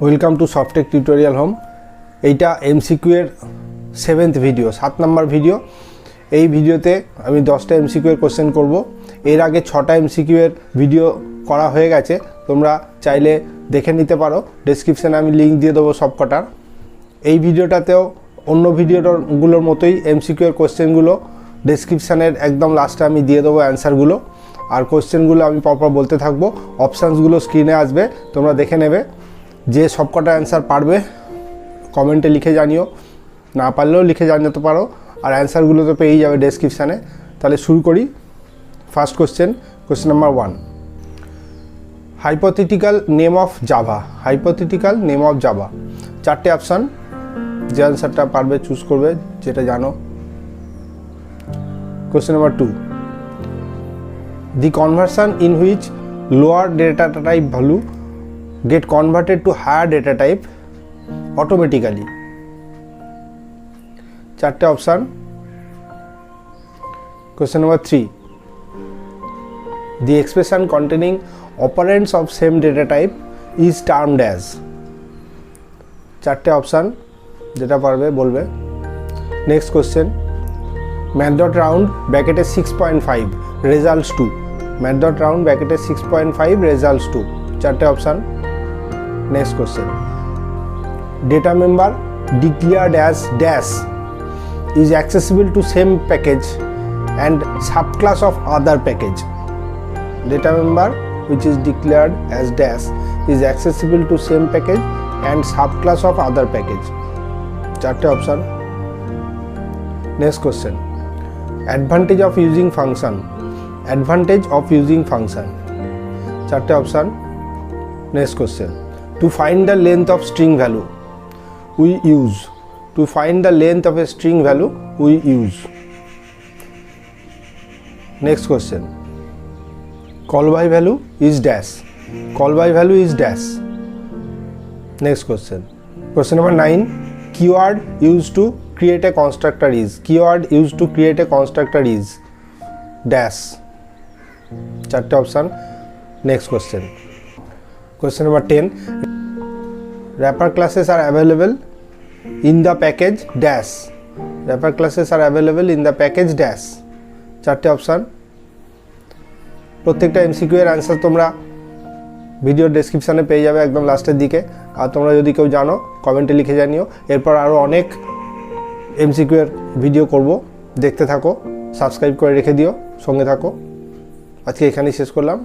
Welcome to Softech tutorial home. এইটা MCQ এর 7th video, 7 নম্বর video. এই ভিডিওতে আমি 10টা MCQ এর কোশ্চেন করব। এর আগে 6টা MCQ এর ভিডিও করা হয়ে গেছে, তোমরা চাইলে দেখে নিতে পারো। ডেসক্রিপশানে আমি লিঙ্ক দিয়ে দেবো সবকটার। এই ভিডিওটাতেও অন্য ভিডিওগুলোর মতোই MCQ এর কোশ্চেনগুলো ডেসক্রিপশানের একদম লাস্টে আমি দিয়ে দেবো অ্যান্সারগুলো, আর কোশ্চেনগুলো আমি পরপর বলতে থাকবো। অপশানসগুলো স্ক্রিনে আসবে, তোমরা দেখে নেবে। যে সবকটা অ্যান্সার পারবে কমেন্টে লিখে জানিও, না পারলেও লিখে জানাতে পারো, আর অ্যান্সারগুলো তো পেয়েই যাবে ডেসক্রিপশানে। তাহলে শুরু করি। First question number 1, hypothetical name of Java. Hypothetical name of Java, 4টে অপশান, যে অ্যান্সারটা পারবে চুজ করবে, যেটা জানো। Question number 2, the conversion in which lower data type value get converted to higher data type automatically. 4টে option. Question number 3, the expression containing operands of same data type is termed as. 4টে option, যেটা পারবে বলবে। Next question, math.round ব্র্যাকেটে 6.5 results 2. math.round ব্র্যাকেটে 6.5 results 2. 4টে option. Next question, data member declared as dash is accessible to same package and subclass of other package. Data member which is declared as dash is accessible to same package and subclass of other package. 4টে option. Next question, advantage of using function. Advantage of using function, 4টে option. Next question, to find the length of string value we use. To find the length of a string value we use. Next question, call by value is dash. Call by value is dash. Next question, question number 9, keyword used to create a constructor is. Keyword used to create a constructor is dash. 4টে option. Next question, question number 10, wrapper classes are available in the package dash. Wrapper classes are available in the package dash. 4টে option. প্রত্যেকটা MCQ এর answer তোমরা ভিডিওর ডেসক্রিপশানে পেয়ে যাবে একদম লাস্টের দিকে। আর তোমরা যদি কেউ জানো কমেন্টে লিখে জানিও। এরপর আরও অনেক MCQ এর ভিডিও করব, দেখতে থাকো, সাবস্ক্রাইব করে রেখে দিও, সঙ্গে থাকো। আজকে এখানেই শেষ করলাম।